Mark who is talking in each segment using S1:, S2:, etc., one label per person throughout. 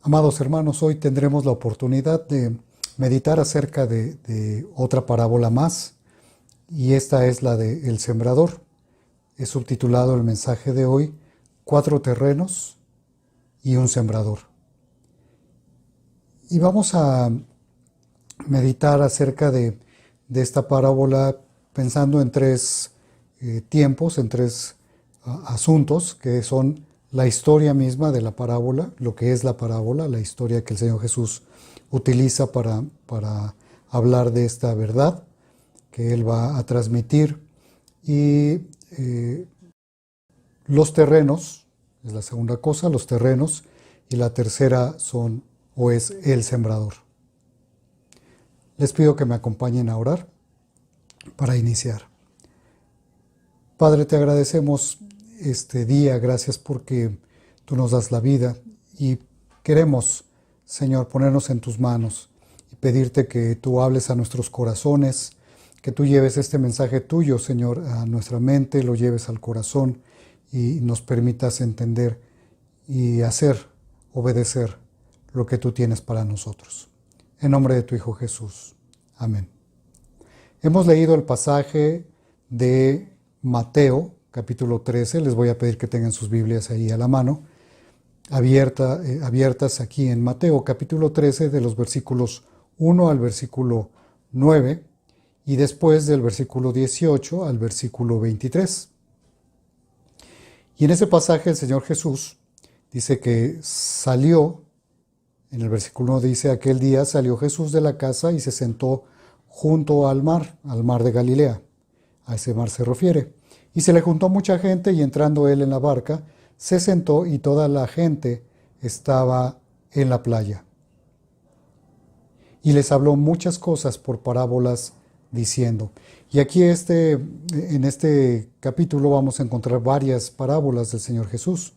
S1: Amados hermanos, hoy tendremos la oportunidad de meditar acerca de otra parábola más, y esta es la de El Sembrador. He subtitulado el mensaje de hoy, 4 terrenos y un sembrador. Y vamos a meditar acerca de esta parábola pensando en tres tiempos, en tres asuntos que son la historia misma de la parábola, lo que es la parábola, la historia que el Señor Jesús utiliza para hablar de esta verdad que Él va a transmitir, y los terrenos, es la segunda cosa, los terrenos, y la tercera son o es el sembrador. Les pido que me acompañen a orar para iniciar. Padre, te agradecemos este día, gracias porque tú nos das la vida y queremos, Señor, ponernos en tus manos y pedirte que tú hables a nuestros corazones, que tú lleves este mensaje tuyo, Señor, a nuestra mente, lo lleves al corazón y nos permitas entender y hacer, obedecer lo que tú tienes para nosotros. En nombre de tu Hijo Jesús. Amén. Hemos leído el pasaje de Mateo, capítulo 13. Les voy a pedir que tengan sus Biblias ahí a la mano, abiertas aquí en Mateo, capítulo 13, de los versículos 1 al versículo 9, y después del versículo 18 al versículo 23. Y en ese pasaje el Señor Jesús dice que salió, en el versículo 1 dice, aquel día salió Jesús de la casa y se sentó junto al mar de Galilea. A ese mar se refiere. Y se le juntó mucha gente, y entrando él en la barca, se sentó y toda la gente estaba en la playa. Y les habló muchas cosas por parábolas diciendo. Y aquí en este capítulo vamos a encontrar varias parábolas del Señor Jesús.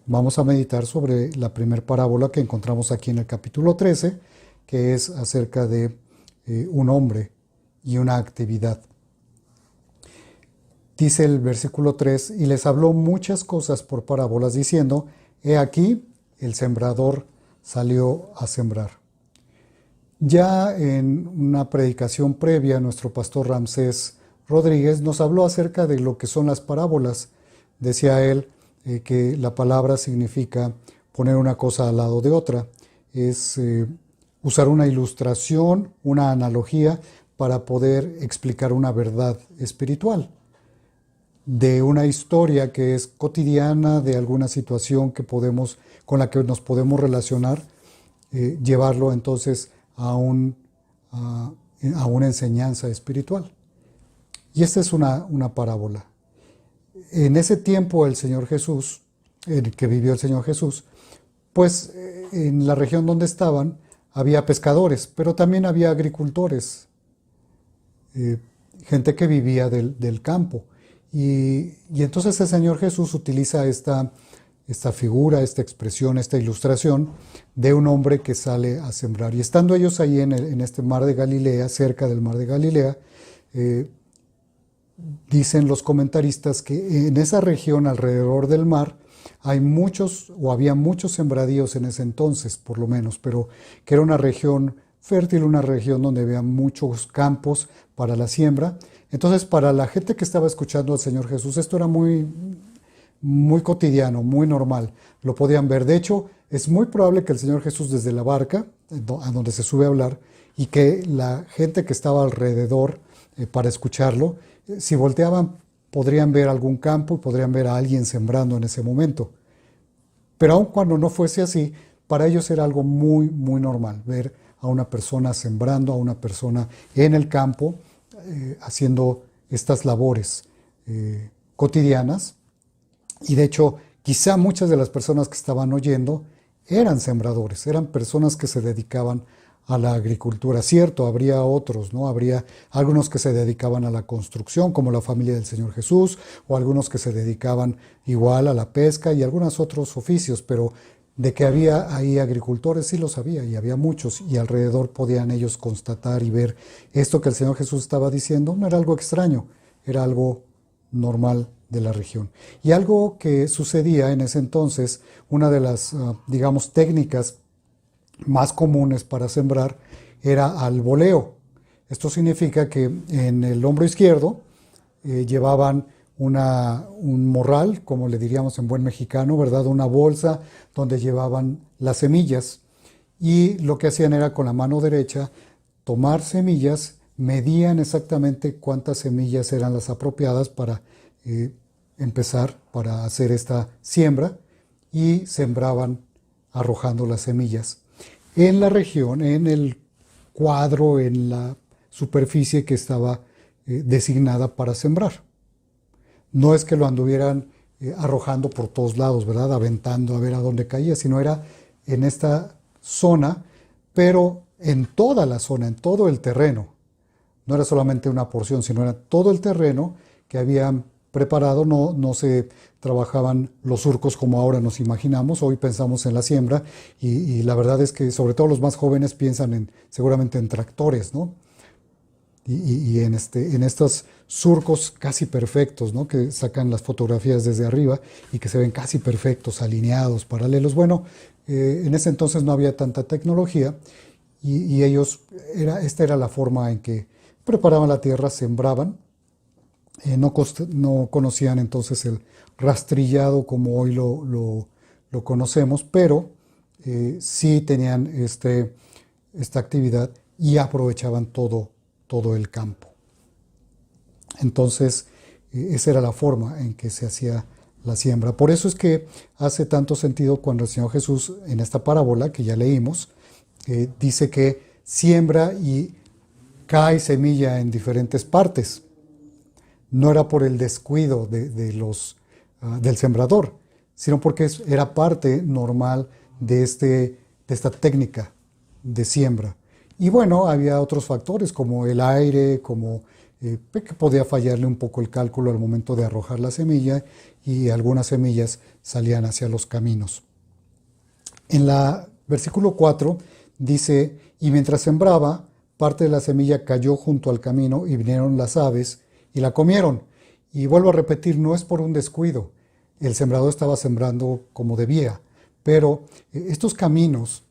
S1: Vamos a meditar sobre la primera parábola que encontramos aquí en el capítulo 13, que es acerca de un hombre y una actividad. Dice el versículo 3, y les habló muchas cosas por parábolas diciendo, he aquí, el sembrador salió a sembrar. Ya en una predicación previa, nuestro pastor Ramsés Rodríguez nos habló acerca de lo que son las parábolas. Decía él que la palabra significa poner una cosa al lado de otra. Es usar una ilustración, una analogía para poder explicar una verdad espiritual de una historia que es cotidiana, de alguna situación con la que nos podemos relacionar, llevarlo entonces a una enseñanza espiritual. Y esta es una parábola. En ese tiempo el Señor Jesús, en el que vivió el Señor Jesús, pues en la región donde estaban había pescadores, pero también había agricultores, gente que vivía del campo. Y entonces el Señor Jesús utiliza esta figura, esta expresión, esta ilustración de un hombre que sale a sembrar. Y estando ellos ahí en este mar de Galilea, cerca del mar de Galilea, dicen los comentaristas que en esa región alrededor del mar había muchos sembradíos en ese entonces, por lo menos, pero que era una región fértil, una región donde había muchos campos para la siembra. Entonces, para la gente que estaba escuchando al Señor Jesús, esto era muy, muy cotidiano, muy normal. Lo podían ver. De hecho, es muy probable que el Señor Jesús desde la barca, a donde se sube a hablar, y que la gente que estaba alrededor para escucharlo, si volteaban, podrían ver algún campo y podrían ver a alguien sembrando en ese momento. Pero aun cuando no fuese así, para ellos era algo muy, muy normal ver a una persona sembrando, a una persona en el campo, haciendo estas labores cotidianas. Y de hecho, quizá muchas de las personas que estaban oyendo eran sembradores, eran personas que se dedicaban a la agricultura. Cierto, habría otros, ¿no? Habría algunos que se dedicaban a la construcción, como la familia del Señor Jesús, o algunos que se dedicaban igual a la pesca y algunos otros oficios, pero de que había ahí agricultores, sí los había, y había muchos, y alrededor podían ellos constatar y ver esto que el Señor Jesús estaba diciendo. No era algo extraño, era algo normal de la región. Y algo que sucedía en ese entonces, una de las, digamos, técnicas más comunes para sembrar era al voleo. Esto significa que en el hombro izquierdo llevaban un morral, como le diríamos en buen mexicano, ¿verdad? Una bolsa donde llevaban las semillas y lo que hacían era con la mano derecha tomar semillas, medían exactamente cuántas semillas eran las apropiadas para empezar, para hacer esta siembra y sembraban arrojando las semillas en la región, en el cuadro, en la superficie que estaba designada para sembrar. No es que lo anduvieran arrojando por todos lados, ¿verdad? Aventando a ver a dónde caía, sino era en esta zona, pero en toda la zona, en todo el terreno. No era solamente una porción, sino era todo el terreno que habían preparado. No se trabajaban los surcos como ahora nos imaginamos. Hoy pensamos en la siembra y la verdad es que sobre todo los más jóvenes piensan seguramente en tractores, ¿no? Y en estos surcos casi perfectos, ¿no? Que sacan las fotografías desde arriba y que se ven casi perfectos, alineados, paralelos. Bueno, en ese entonces no había tanta tecnología y ellos, esta era la forma en que preparaban la tierra, sembraban. No conocían entonces el rastrillado como hoy lo conocemos, pero sí tenían esta actividad y aprovechaban todo el campo. Entonces, esa era la forma en que se hacía la siembra. Por eso es que hace tanto sentido cuando el Señor Jesús, en esta parábola que ya leímos, dice que siembra y cae semilla en diferentes partes. No era por el descuido del sembrador, sino porque era parte normal de esta técnica de siembra. Y bueno, había otros factores como el aire, como que podía fallarle un poco el cálculo al momento de arrojar la semilla y algunas semillas salían hacia los caminos. En la versículo 4 dice, y mientras sembraba, parte de la semilla cayó junto al camino y vinieron las aves y la comieron. Y vuelvo a repetir, no es por un descuido. El sembrador estaba sembrando como debía, pero estos caminos,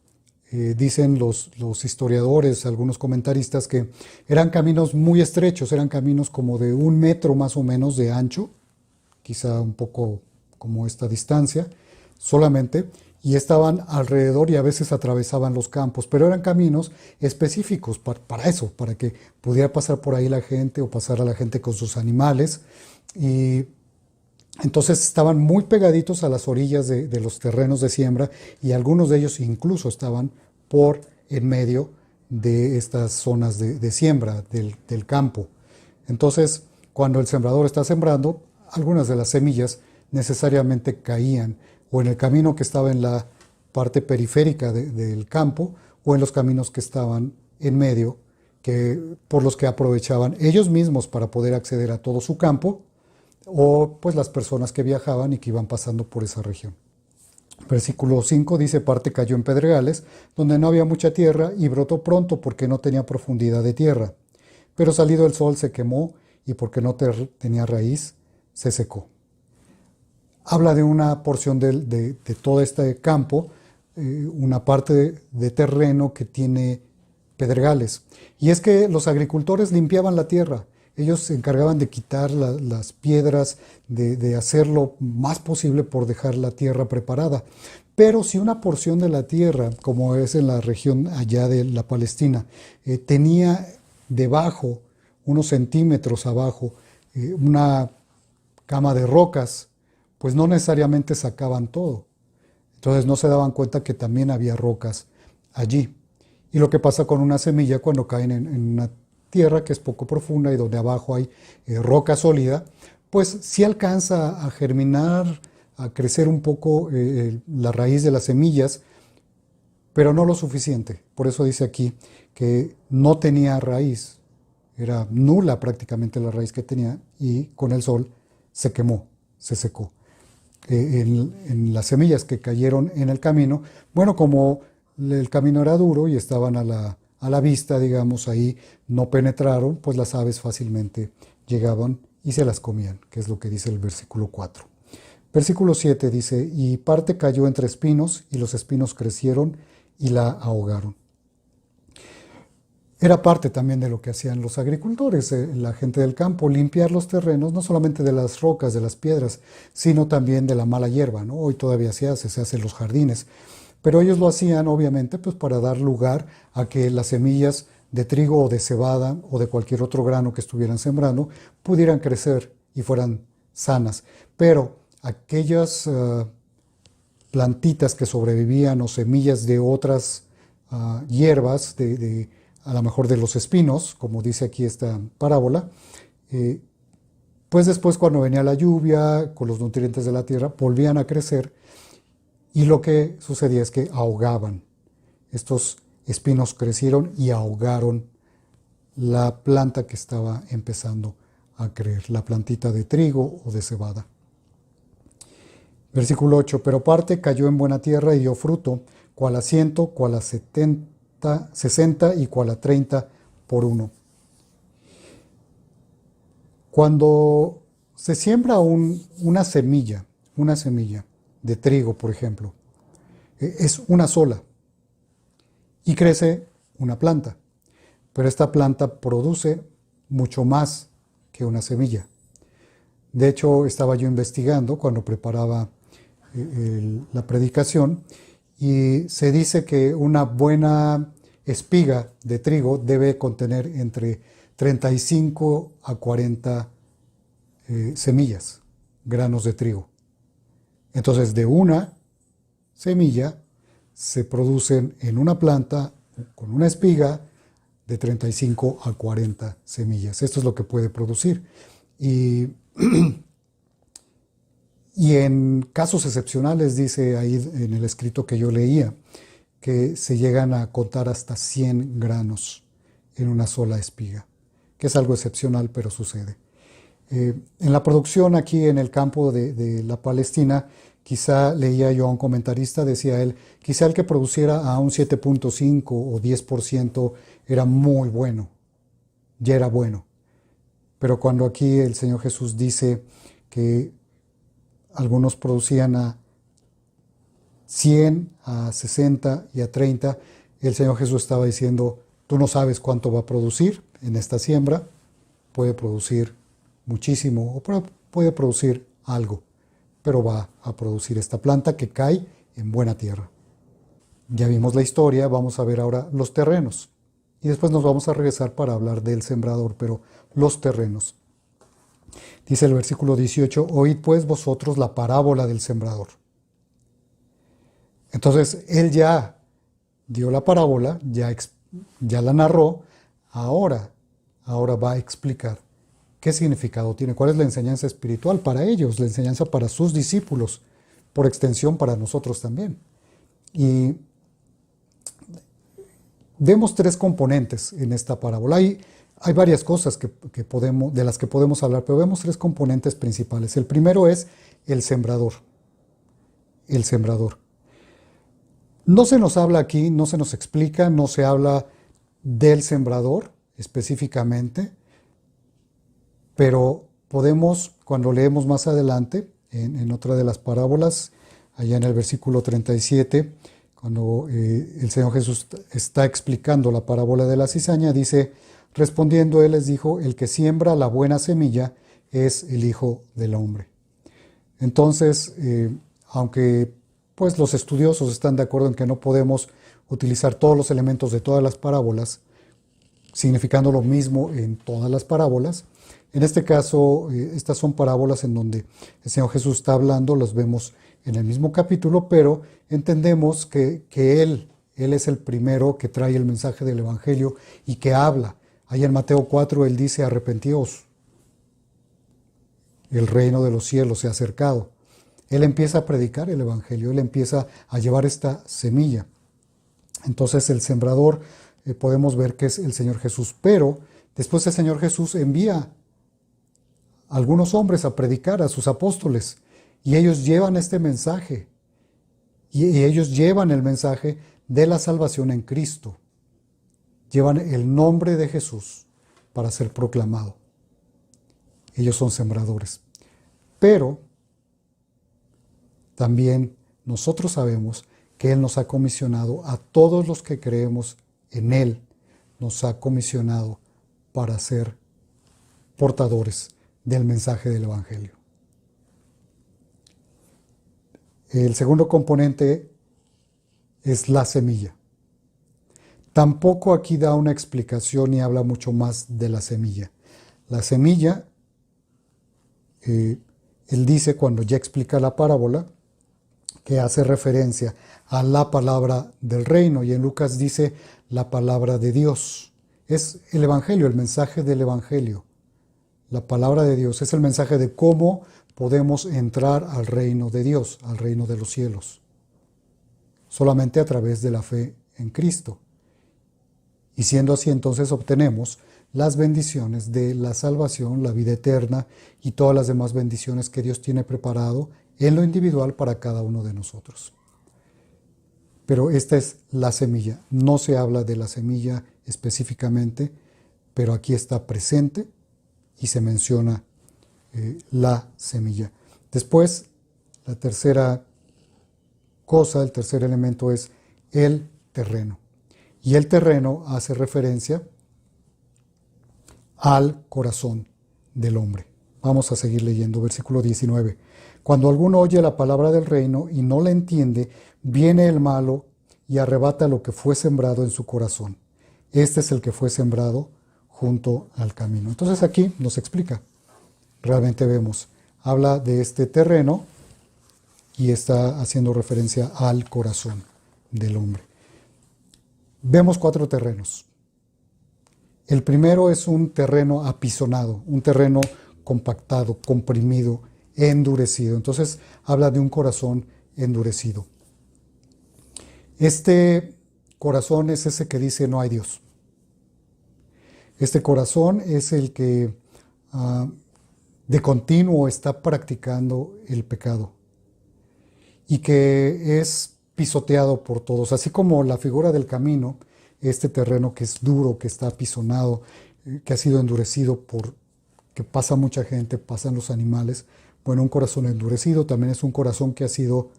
S1: dicen los historiadores, algunos comentaristas, que eran caminos muy estrechos, eran caminos como de 1 metro más o menos de ancho, quizá un poco como esta distancia solamente, y estaban alrededor y a veces atravesaban los campos, pero eran caminos específicos para eso, para que pudiera pasar por ahí la gente o pasar a la gente con sus animales. Y entonces estaban muy pegaditos a las orillas de los terrenos de siembra y algunos de ellos incluso estaban por en medio de estas zonas de siembra del campo. Entonces, cuando el sembrador está sembrando, algunas de las semillas necesariamente caían o en el camino que estaba en la parte periférica del campo o en los caminos que estaban en medio, por los que aprovechaban ellos mismos para poder acceder a todo su campo o pues las personas que viajaban y que iban pasando por esa región. Versículo 5 dice, parte cayó en pedregales, donde no había mucha tierra y brotó pronto porque no tenía profundidad de tierra. Pero salido el sol se quemó y porque no tenía raíz, se secó. Habla de una porción de todo este campo, una parte de terreno que tiene pedregales. Y es que los agricultores limpiaban la tierra. Ellos se encargaban de quitar las piedras, de hacer lo más posible por dejar la tierra preparada. Pero si una porción de la tierra, como es en la región allá de la Palestina, tenía debajo, unos centímetros abajo, una cama de rocas, pues no necesariamente sacaban todo. Entonces no se daban cuenta que también había rocas allí. Y lo que pasa con una semilla cuando caen en una tierra que es poco profunda y donde abajo hay roca sólida, pues sí alcanza a germinar, a crecer un poco la raíz de las semillas, pero no lo suficiente. Por eso dice aquí que no tenía raíz, era nula prácticamente la raíz que tenía y con el sol se quemó, se secó. En las semillas que cayeron en el camino, bueno, como el camino era duro y estaban a la vista, digamos, ahí no penetraron, pues las aves fácilmente llegaban y se las comían, que es lo que dice el versículo 4. Versículo 7 dice, y parte cayó entre espinos, y los espinos crecieron y la ahogaron. Era parte también de lo que hacían los agricultores, la gente del campo, limpiar los terrenos, no solamente de las rocas, de las piedras, sino también de la mala hierba, ¿no? Hoy todavía se hace en los jardines. Pero ellos lo hacían, obviamente, pues para dar lugar a que las semillas de trigo o de cebada o de cualquier otro grano que estuvieran sembrando pudieran crecer y fueran sanas. Pero aquellas plantitas que sobrevivían o semillas de otras hierbas, a lo mejor de los espinos, como dice aquí esta parábola, pues después cuando venía la lluvia, con los nutrientes de la tierra, volvían a crecer y lo que sucedía es que ahogaban. Estos espinos crecieron y ahogaron la planta que estaba empezando a crecer, la plantita de trigo o de cebada. Versículo 8, pero parte cayó en buena tierra y dio fruto, cual a 100, cual a 70, 60 y cual a 30 por uno. Cuando se siembra una semilla de trigo, por ejemplo, es una sola y crece una planta, pero esta planta produce mucho más que una semilla. De hecho, estaba yo investigando cuando preparaba la predicación y se dice que una buena espiga de trigo debe contener entre 35 a 40 semillas, granos de trigo. Entonces, de una semilla se producen en una planta con una espiga de 35 a 40 semillas. Esto es lo que puede producir. Y en casos excepcionales, dice ahí en el escrito que yo leía, que se llegan a contar hasta 100 granos en una sola espiga, que es algo excepcional, pero sucede. En la producción aquí en el campo de la Palestina, quizá leía yo a un comentarista, decía él, quizá el que produciera a un 7.5 o 10% era muy bueno, ya era bueno. Pero cuando aquí el Señor Jesús dice que algunos producían a 100, a 60 y a 30, el Señor Jesús estaba diciendo, tú no sabes cuánto va a producir en esta siembra, puede producir muchísimo o puede producir algo, pero va a producir esta planta que cae en buena tierra. Ya vimos la historia, vamos a ver ahora los terrenos y después nos vamos a regresar para hablar del sembrador, pero los terrenos. Dice el versículo 18, oíd pues vosotros la parábola del sembrador. Entonces, él ya dio la parábola, ya la narró, ahora va a explicar qué significado tiene, cuál es la enseñanza espiritual para ellos, la enseñanza para sus discípulos, por extensión para nosotros también. Y vemos tres componentes en esta parábola. Hay varias cosas de las que podemos hablar, pero vemos tres componentes principales. El primero es el sembrador. El sembrador. No se nos habla aquí, no se nos explica, no se habla del sembrador específicamente, pero podemos, cuando leemos más adelante, en otra de las parábolas, allá en el versículo 37, cuando el Señor Jesús está explicando la parábola de la cizaña, dice, respondiendo él les dijo, el que siembra la buena semilla es el Hijo del Hombre. Entonces, aunque pues los estudiosos están de acuerdo en que no podemos utilizar todos los elementos de todas las parábolas, significando lo mismo en todas las parábolas, en este caso, estas son parábolas en donde el Señor Jesús está hablando, los vemos en el mismo capítulo, pero entendemos que Él es el primero que trae el mensaje del Evangelio y que habla. Ahí en Mateo 4 Él dice, arrepentíos, el reino de los cielos se ha acercado. Él empieza a predicar el Evangelio, Él empieza a llevar esta semilla. Entonces el sembrador podemos ver que es el Señor Jesús, pero después el Señor Jesús envía a algunos hombres a predicar, a sus apóstoles, y ellos llevan este mensaje, y ellos llevan el mensaje de la salvación en Cristo. Llevan el nombre de Jesús para ser proclamado. Ellos son sembradores. Pero también nosotros sabemos que Él nos ha comisionado a todos los que creemos en Él, nos ha comisionado para ser portadores del mensaje del Evangelio. El segundo componente es la semilla. Tampoco aquí da una explicación ni habla mucho más de la semilla. La semilla, él dice cuando ya explica la parábola, que hace referencia a la palabra del reino, y en Lucas dice la palabra de Dios. Es el Evangelio, el mensaje del Evangelio. La palabra de Dios es el mensaje de cómo podemos entrar al reino de Dios, al reino de los cielos. Solamente a través de la fe en Cristo. Y siendo así, entonces obtenemos las bendiciones de la salvación, la vida eterna y todas las demás bendiciones que Dios tiene preparado en lo individual para cada uno de nosotros. Pero esta es la semilla. No se habla de la semilla específicamente, pero aquí está presente y se menciona la semilla. Después, la tercera cosa, el tercer elemento es el terreno. Y el terreno hace referencia al corazón del hombre. Vamos a seguir leyendo, versículo 19. Cuando alguno oye la palabra del reino y no la entiende, viene el malo y arrebata lo que fue sembrado en su corazón. Este es el que fue sembrado junto al camino. Entonces aquí nos explica. Realmente vemos, habla de este terreno y está haciendo referencia al corazón del hombre. Vemos 4 terrenos. El primero es un terreno apisonado, un terreno compactado, comprimido, endurecido. Entonces habla de un corazón endurecido. Este corazón es ese que dice no hay Dios. Este corazón es el que de continuo está practicando el pecado y que es pisoteado por todos, así como la figura del camino, este terreno que es duro, que está apisonado, que ha sido endurecido por que pasa mucha gente, pasan los animales. Bueno, un corazón endurecido también es un corazón que ha sido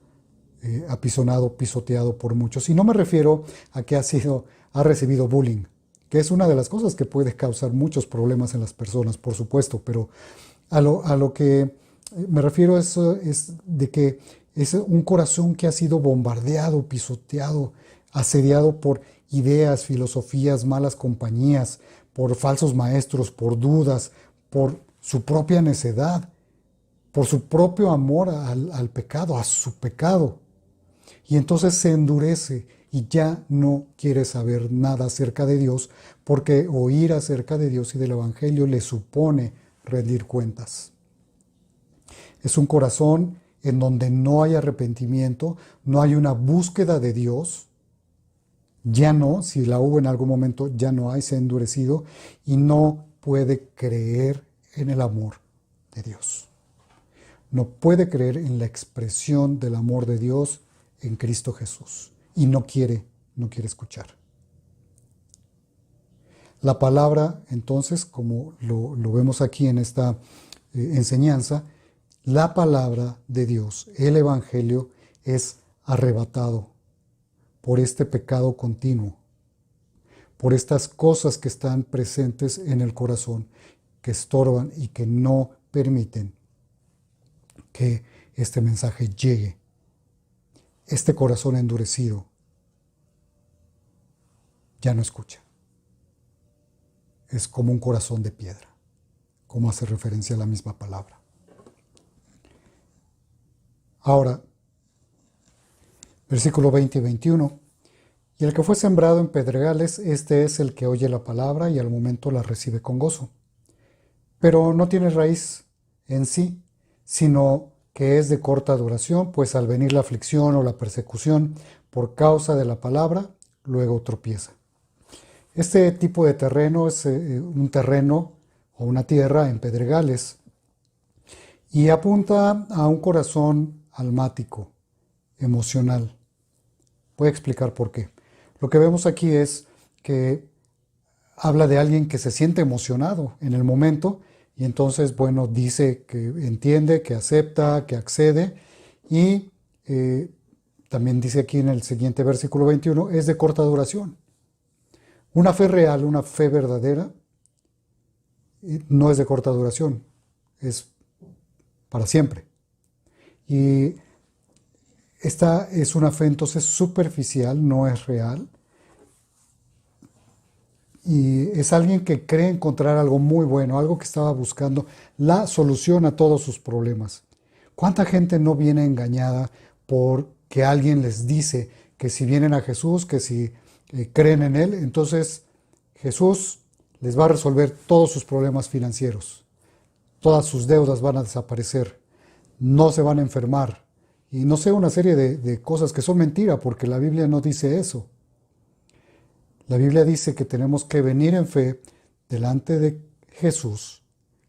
S1: apisonado, pisoteado por muchos. Y no me refiero a que ha recibido bullying, que es una de las cosas que puede causar muchos problemas en las personas, por supuesto, pero a lo que me refiero es de que es un corazón que ha sido bombardeado, pisoteado, asediado por ideas, filosofías, malas compañías, por falsos maestros, por dudas, por su propia necedad, por su propio amor al pecado, a su pecado. Y entonces se endurece y ya no quiere saber nada acerca de Dios, porque oír acerca de Dios y del Evangelio le supone rendir cuentas. Es un corazón en donde no hay arrepentimiento, no hay una búsqueda de Dios. Ya no, si la hubo en algún momento, ya no hay, se ha endurecido y no puede creer en el amor de Dios. No puede creer en la expresión del amor de Dios en Cristo Jesús y no quiere escuchar. La palabra, entonces, como lo vemos aquí en esta enseñanza, la palabra de Dios, el Evangelio, es arrebatado por este pecado continuo, por estas cosas que están presentes en el corazón, que estorban y que no permiten que este mensaje llegue. Este corazón endurecido ya no escucha. Es como un corazón de piedra, como hace referencia a la misma palabra. Ahora, versículo 20 y 21. Y el que fue sembrado en pedregales, este es el que oye la palabra y al momento la recibe con gozo. Pero no tiene raíz en sí, sino que es de corta duración, pues al venir la aflicción o la persecución por causa de la palabra, luego tropieza. Este tipo de terreno es un terreno o una tierra en pedregales y apunta a un corazón almático, emocional. Voy a explicar por qué. Lo que vemos aquí es que habla de alguien que se siente emocionado en el momento Y entonces, bueno, dice que entiende, que acepta, que accede y también dice aquí en el siguiente versículo 21, es de corta duración. Una fe real, una fe verdadera, no es de corta duración, es para siempre. Y esta es una fe entonces superficial, no es real. Y es alguien que cree encontrar algo muy bueno, algo que estaba buscando, la solución a todos sus problemas. ¿Cuánta gente no viene engañada porque alguien les dice que si vienen a Jesús, que si creen en Él, entonces Jesús les va a resolver todos sus problemas financieros, todas sus deudas van a desaparecer, no se van a enfermar, y no sé, una serie de cosas que son mentira, porque la Biblia no dice eso. La Biblia dice que tenemos que venir en fe delante de Jesús,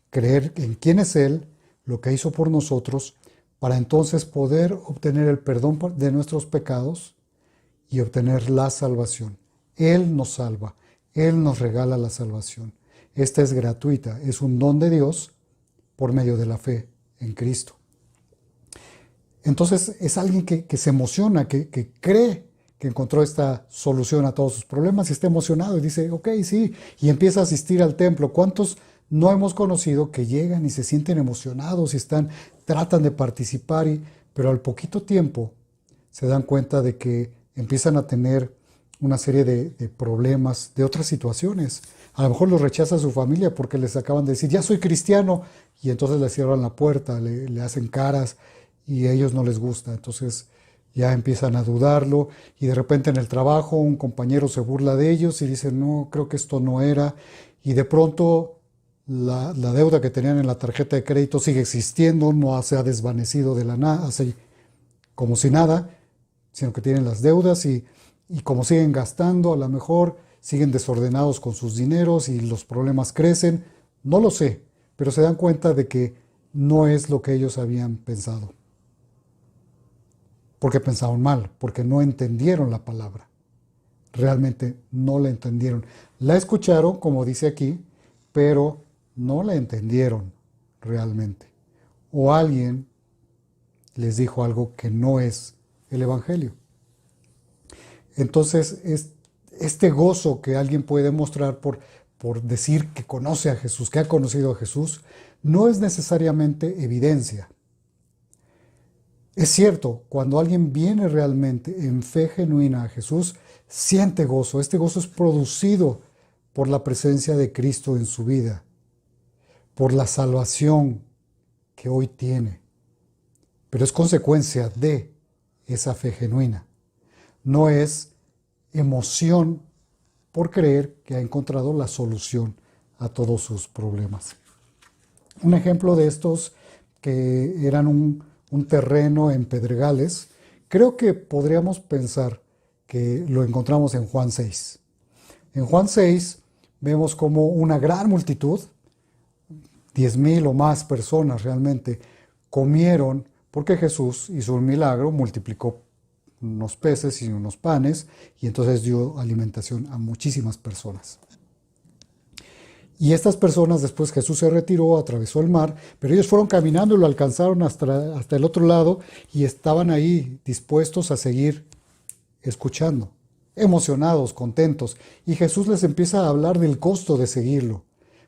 S1: creer en quién es Él, lo que hizo por nosotros, para entonces poder obtener el perdón de nuestros pecados y obtener la salvación. Él nos salva, Él nos regala la salvación. Esta es gratuita, es un don de Dios por medio de la fe en Cristo. Entonces es alguien que se emociona, que cree que encontró esta solución a todos sus problemas y está emocionado y dice, ok, sí, y empieza a asistir al templo. ¿Cuántos no hemos conocido que llegan y se sienten emocionados y tratan de participar, pero al poquito tiempo se dan cuenta de que empiezan a tener una serie de problemas, de otras situaciones? A lo mejor los rechaza su familia porque les acaban de decir, ya soy cristiano, y entonces le cierran la puerta, le hacen caras y a ellos no les gusta. Entonces ya empiezan a dudarlo y de repente en el trabajo un compañero se burla de ellos y dice, no, creo que esto no era. Y de pronto la deuda que tenían en la tarjeta de crédito sigue existiendo, no se ha desvanecido de la nada, así como si nada, sino que tienen las deudas y como siguen gastando, a lo mejor siguen desordenados con sus dineros y los problemas crecen. No lo sé, pero se dan cuenta de que no es lo que ellos habían pensado. Porque pensaron mal, porque no entendieron la palabra. Realmente no la entendieron. La escucharon, como dice aquí, pero no la entendieron realmente. O alguien les dijo algo que no es el Evangelio. Entonces, este gozo que alguien puede mostrar por decir que conoce a Jesús, que ha conocido a Jesús, no es necesariamente evidencia. Es cierto, cuando alguien viene realmente en fe genuina a Jesús, siente gozo. Este gozo es producido por la presencia de Cristo en su vida, por la salvación que hoy tiene. Pero es consecuencia de esa fe genuina. No es emoción por creer que ha encontrado la solución a todos sus problemas. Un ejemplo de estos que eran un terreno en pedregales, creo que podríamos pensar que lo encontramos en Juan 6. En Juan 6 vemos como una gran multitud, 10,000 o más personas realmente, comieron porque Jesús hizo un milagro, multiplicó unos peces y unos panes y entonces dio alimentación a muchísimas personas. Y estas personas, después Jesús se retiró, atravesó el mar, pero ellos fueron caminando y lo alcanzaron hasta el otro lado y estaban ahí dispuestos a seguir escuchando, emocionados, contentos. Y Jesús les empieza a hablar del costo de seguirlo,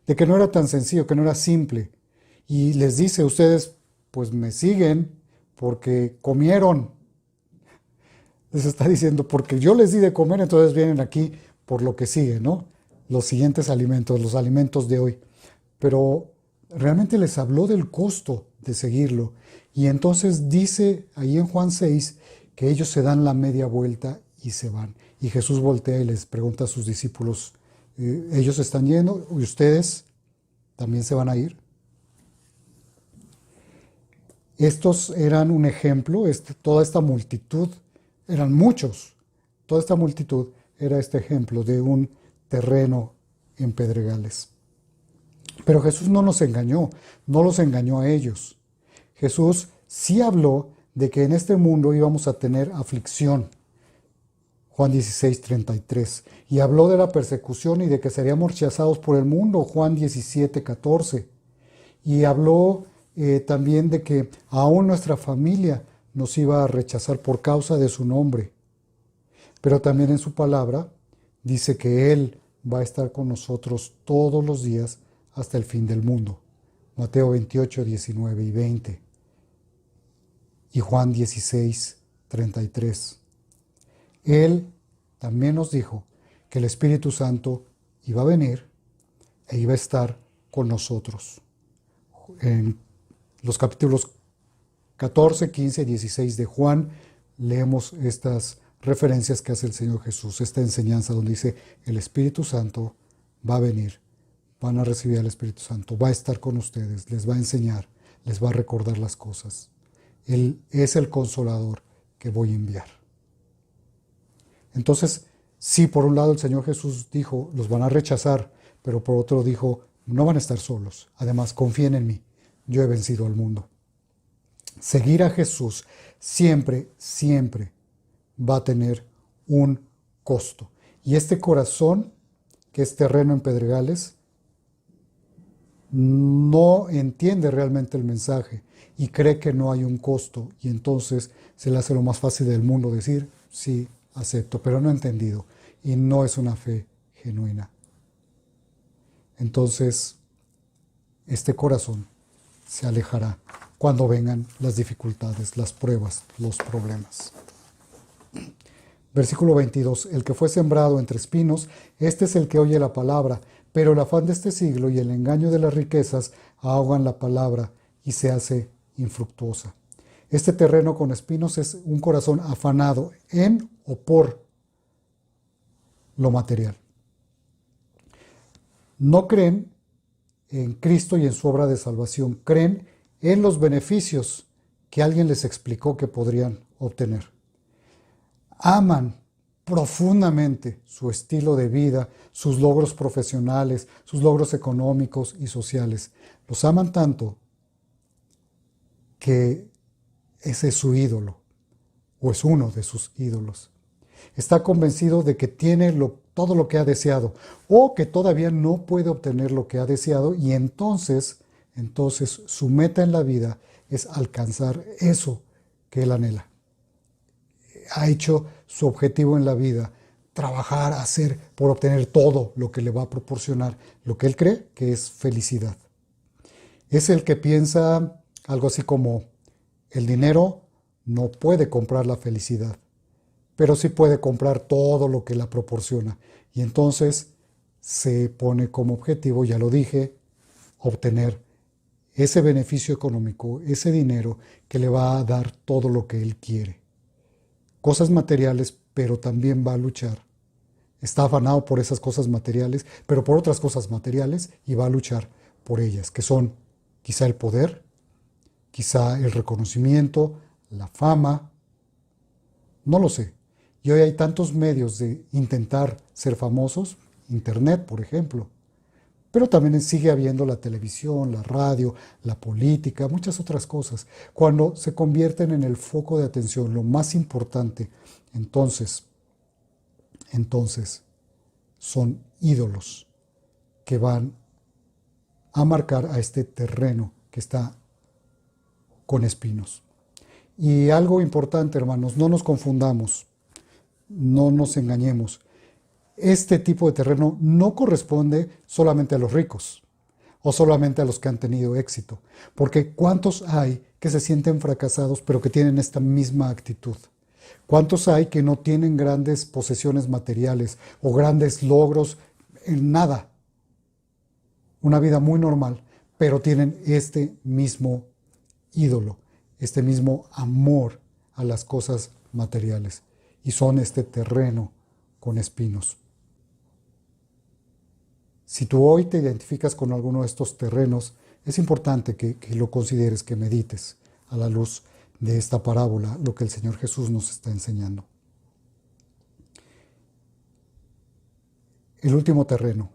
S1: de que no era tan sencillo, que no era simple. Y les dice, ustedes pues me siguen porque comieron. Les está diciendo, porque yo les di de comer, entonces vienen aquí por lo que sigue, ¿no? Los siguientes alimentos, los alimentos de hoy. Pero realmente les habló del costo de seguirlo. Y entonces dice ahí en Juan 6 que ellos se dan la media vuelta y se van. Y Jesús voltea y les pregunta a sus discípulos, ¿ellos están yendo y ustedes también se van a ir? Estos eran un ejemplo, toda esta multitud, eran muchos, toda esta multitud era este ejemplo de un terreno en pedregales. Pero Jesús no nos engañó, no los engañó a ellos. Jesús sí habló de que en este mundo íbamos a tener aflicción. Juan 16:33. Y habló de la persecución y de que seríamos rechazados por el mundo. Juan 17:14. Y habló también de que aún nuestra familia nos iba a rechazar por causa de su nombre. Pero también en su palabra dice que Él va a estar con nosotros todos los días hasta el fin del mundo. Mateo 28, 19 y 20. Y Juan 16, 33. Él también nos dijo que el Espíritu Santo iba a venir e iba a estar con nosotros. En los capítulos 14, 15 y 16 de Juan leemos estas referencias que hace el Señor Jesús, esta enseñanza donde dice el Espíritu Santo va a venir, van a recibir al Espíritu Santo, va a estar con ustedes, les va a enseñar, les va a recordar las cosas. Él es el consolador que voy a enviar. Entonces, sí, por un lado el Señor Jesús dijo, los van a rechazar, pero por otro dijo, no van a estar solos. Además, confíen en mí, yo he vencido al mundo. Seguir a Jesús siempre, siempre va a tener un costo. Y este corazón, que es terreno en pedregales, no entiende realmente el mensaje y cree que no hay un costo. Y entonces se le hace lo más fácil del mundo decir, sí, acepto, pero no he entendido. Y no es una fe genuina. Entonces, este corazón se alejará cuando vengan las dificultades, las pruebas, los problemas. Versículo 22. El que fue sembrado entre espinos, este es el que oye la palabra, pero el afán de este siglo y el engaño de las riquezas ahogan la palabra y se hace infructuosa. Este terreno con espinos es un corazón afanado en o por lo material. No creen en Cristo y en su obra de salvación, creen en los beneficios que alguien les explicó que podrían obtener. Aman profundamente su estilo de vida, sus logros profesionales, sus logros económicos y sociales. Los aman tanto que ese es su ídolo, o es uno de sus ídolos. Está convencido de que tiene todo lo que ha deseado, o que todavía no puede obtener lo que ha deseado, y entonces su meta en la vida es alcanzar eso que él anhela. Ha hecho su objetivo en la vida, trabajar, hacer por obtener todo lo que le va a proporcionar, lo que él cree que es felicidad. Es el que piensa algo así como, el dinero no puede comprar la felicidad, pero sí puede comprar todo lo que la proporciona. Y entonces se pone como objetivo, ya lo dije, obtener ese beneficio económico, ese dinero que le va a dar todo lo que él quiere. Cosas materiales, pero también va a luchar. Está afanado por esas cosas materiales, pero por otras cosas materiales, y va a luchar por ellas, que son quizá el poder, quizá el reconocimiento, la fama, no lo sé. Y hoy hay tantos medios de intentar ser famosos, internet por ejemplo, pero también sigue habiendo la televisión, la radio, la política, muchas otras cosas. Cuando se convierten en el foco de atención, lo más importante, entonces son ídolos que van a marcar a este terreno que está con espinos. Y algo importante, hermanos, no nos confundamos, no nos engañemos. Este tipo de terreno no corresponde solamente a los ricos o solamente a los que han tenido éxito, porque ¿cuántos hay que se sienten fracasados pero que tienen esta misma actitud? ¿Cuántos hay que no tienen grandes posesiones materiales o grandes logros en nada? Una vida muy normal, pero tienen este mismo ídolo, este mismo amor a las cosas materiales, y son este terreno con espinos. Si tú hoy te identificas con alguno de estos terrenos, es importante que lo consideres, que medites a la luz de esta parábola lo que el Señor Jesús nos está enseñando. El último terreno,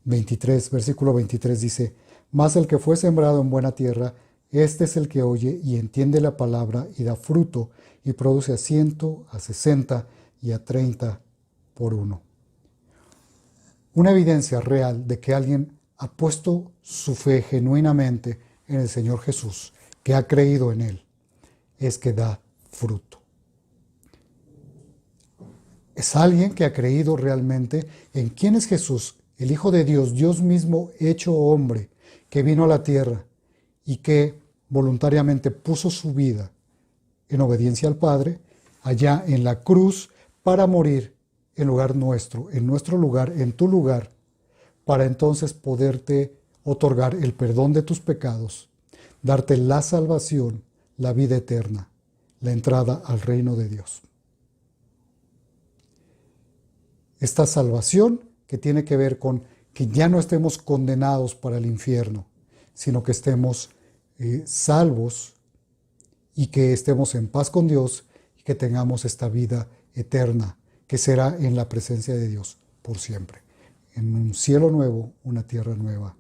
S1: 23, versículo 23 dice, mas el que fue sembrado en buena tierra, este es el que oye y entiende la palabra y da fruto y produce a 100, a 60 y a 30 por uno. Una evidencia real de que alguien ha puesto su fe genuinamente en el Señor Jesús, que ha creído en Él, es que da fruto. Es alguien que ha creído realmente en quién es Jesús, el Hijo de Dios, Dios mismo hecho hombre, que vino a la tierra y que voluntariamente puso su vida en obediencia al Padre, allá en la cruz, para morir en lugar nuestro, en nuestro lugar, en tu lugar, para entonces poderte otorgar el perdón de tus pecados, darte la salvación, la vida eterna, la entrada al reino de Dios. Esta salvación que tiene que ver con que ya no estemos condenados para el infierno, sino que estemos salvos y que estemos en paz con Dios y que tengamos esta vida eterna, que será en la presencia de Dios por siempre, en un cielo nuevo, una tierra nueva,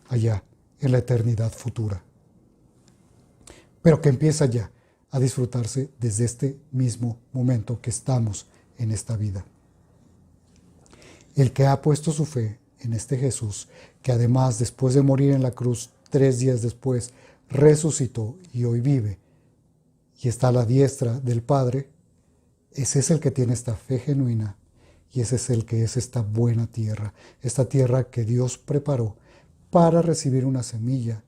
S1: allá, en la eternidad futura. Pero que empieza ya a disfrutarse desde este mismo momento que estamos en esta vida. El que ha puesto su fe en este Jesús, que además después de morir en la cruz, 3 días después, resucitó y hoy vive y está a la diestra del Padre, ese es el que tiene esta fe genuina y ese es el que es esta buena tierra, esta tierra que Dios preparó para recibir una semilla,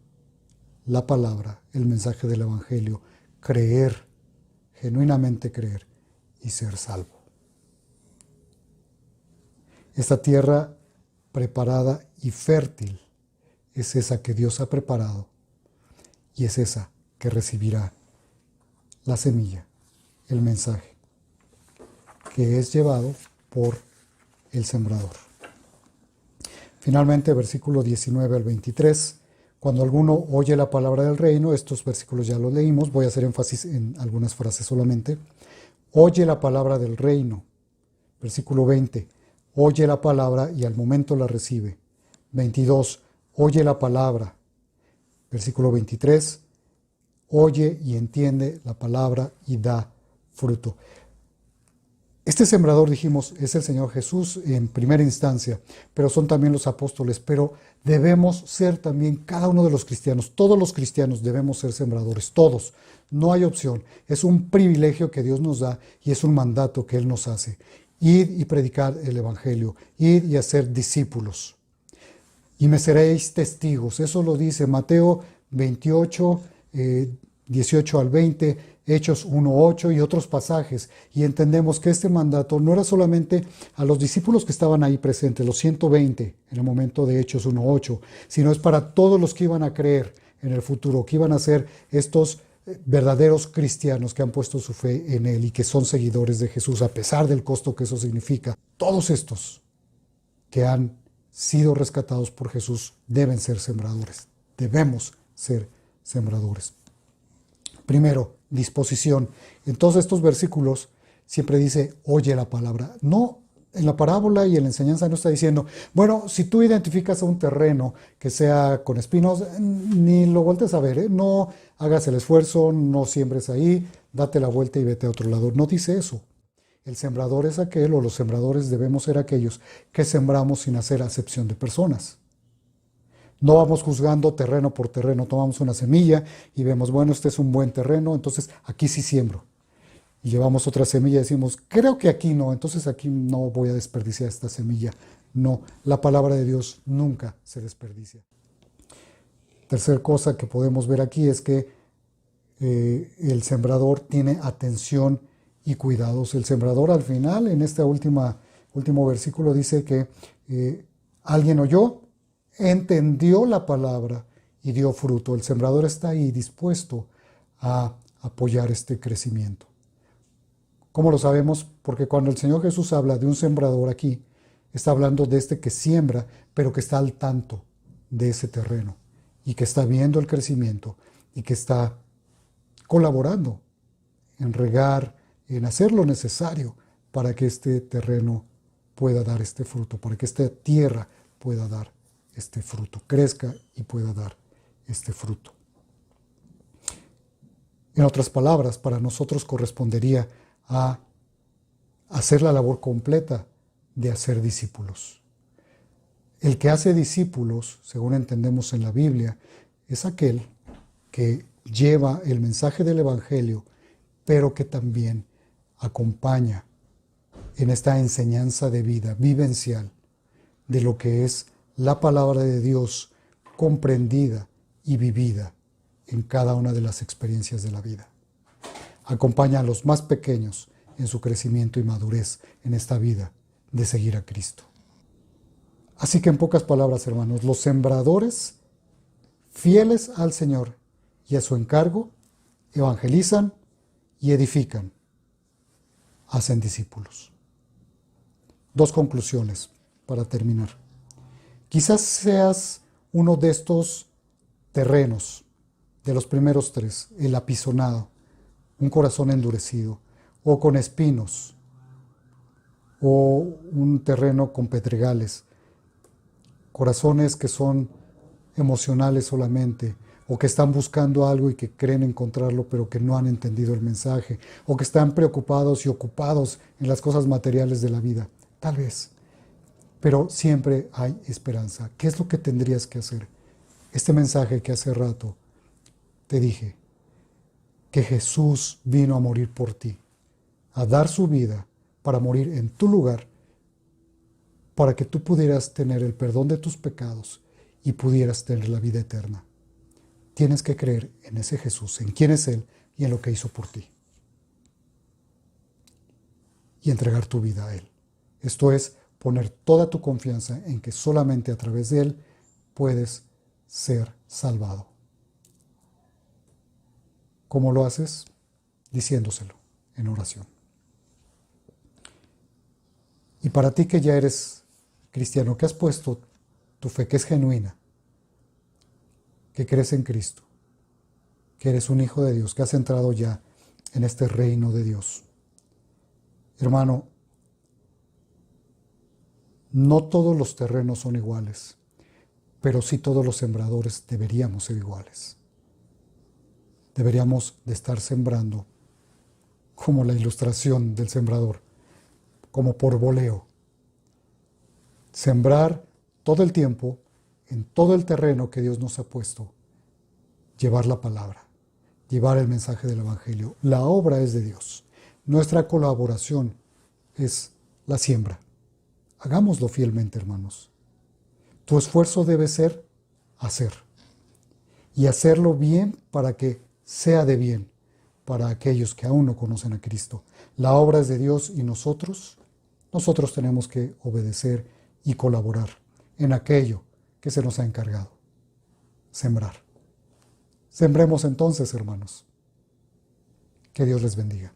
S1: la palabra, el mensaje del Evangelio, creer, genuinamente creer y ser salvo. Esta tierra preparada y fértil es esa que Dios ha preparado y es esa que recibirá la semilla, el mensaje, que es llevado por el sembrador. Finalmente, versículo 19 al 23, cuando alguno oye la palabra del reino, estos versículos ya los leímos, voy a hacer énfasis en algunas frases solamente. Oye la palabra del reino. Versículo 20, oye la palabra y al momento la recibe. 22, oye la palabra. Versículo 23, oye y entiende la palabra y da fruto. Este sembrador, dijimos, es el Señor Jesús en primera instancia, pero son también los apóstoles, pero debemos ser también cada uno de los cristianos, todos los cristianos debemos ser sembradores, todos, no hay opción, es un privilegio que Dios nos da y es un mandato que Él nos hace, id y predicar el Evangelio, id y hacer discípulos, y me seréis testigos, eso lo dice Mateo 28, 18 al 20, Hechos 1:8 y otros pasajes, y entendemos que este mandato no era solamente a los discípulos que estaban ahí presentes, los 120 en el momento de Hechos 1:8, sino es para todos los que iban a creer en el futuro, que iban a ser estos verdaderos cristianos que han puesto su fe en Él y que son seguidores de Jesús, a pesar del costo que eso significa. Todos estos que han sido rescatados por Jesús deben ser sembradores, debemos ser sembradores. Primero, disposición. En todos estos versículos siempre dice, oye la palabra. No, en la parábola y en la enseñanza no está diciendo, bueno, si tú identificas a un terreno que sea con espinos, ni lo voltees a ver, no hagas el esfuerzo, no siembres ahí, date la vuelta y vete a otro lado. No dice eso. El sembrador es aquel, o los sembradores debemos ser aquellos que sembramos sin hacer acepción de personas. No vamos juzgando terreno por terreno, tomamos una semilla y vemos, bueno, este es un buen terreno, entonces aquí sí siembro. Y llevamos otra semilla y decimos, creo que aquí no, entonces aquí no voy a desperdiciar esta semilla. No, la palabra de Dios nunca se desperdicia. Tercer cosa que podemos ver aquí es que el sembrador tiene atención y cuidados. El sembrador al final, en este último versículo, dice que alguien oyó, entendió la palabra y dio fruto. El sembrador está ahí dispuesto a apoyar este crecimiento. ¿Cómo lo sabemos? Porque cuando el Señor Jesús habla de un sembrador aquí, está hablando de este que siembra, pero que está al tanto de ese terreno y que está viendo el crecimiento y que está colaborando en regar, en hacer lo necesario para que este terreno pueda dar este fruto, para que esta tierra pueda dar este fruto, crezca y pueda dar este fruto. En otras palabras, para nosotros correspondería a hacer la labor completa de hacer discípulos. El que hace discípulos, según entendemos en la Biblia, es aquel que lleva el mensaje del Evangelio, pero que también acompaña en esta enseñanza de vida vivencial de lo que es la palabra de Dios comprendida y vivida en cada una de las experiencias de la vida. Acompaña a los más pequeños en su crecimiento y madurez en esta vida de seguir a Cristo. Así que en pocas palabras, hermanos, los sembradores fieles al Señor y a su encargo evangelizan y edifican, hacen discípulos. Dos conclusiones para terminar. Quizás seas uno de estos terrenos, de los primeros tres, el apisonado, un corazón endurecido, o con espinos, o un terreno con pedregales, corazones que son emocionales solamente, o que están buscando algo y que creen encontrarlo, pero que no han entendido el mensaje, o que están preocupados y ocupados en las cosas materiales de la vida. Tal vez. Pero siempre hay esperanza. ¿Qué es lo que tendrías que hacer? Este mensaje que hace rato te dije, que Jesús vino a morir por ti, a dar su vida para morir en tu lugar, para que tú pudieras tener el perdón de tus pecados y pudieras tener la vida eterna. Tienes que creer en ese Jesús, en quién es Él y en lo que hizo por ti. Y entregar tu vida a Él. Esto es poner toda tu confianza en que solamente a través de Él puedes ser salvado. ¿Cómo lo haces? Diciéndoselo en oración. Y para ti que ya eres cristiano, que has puesto tu fe, que es genuina, que crees en Cristo, que eres un hijo de Dios, que has entrado ya en este reino de Dios. Hermano, no todos los terrenos son iguales, pero sí todos los sembradores deberíamos ser iguales. Deberíamos de estar sembrando como la ilustración del sembrador, como por voleo. Sembrar todo el tiempo en todo el terreno que Dios nos ha puesto. Llevar la palabra, llevar el mensaje del Evangelio. La obra es de Dios. Nuestra colaboración es la siembra. Hagámoslo fielmente, hermanos. Tu esfuerzo debe ser hacer. Y hacerlo bien para que sea de bien para aquellos que aún no conocen a Cristo. La obra es de Dios y nosotros tenemos que obedecer y colaborar en aquello que se nos ha encargado. Sembrar. Sembremos entonces, hermanos. Que Dios les bendiga.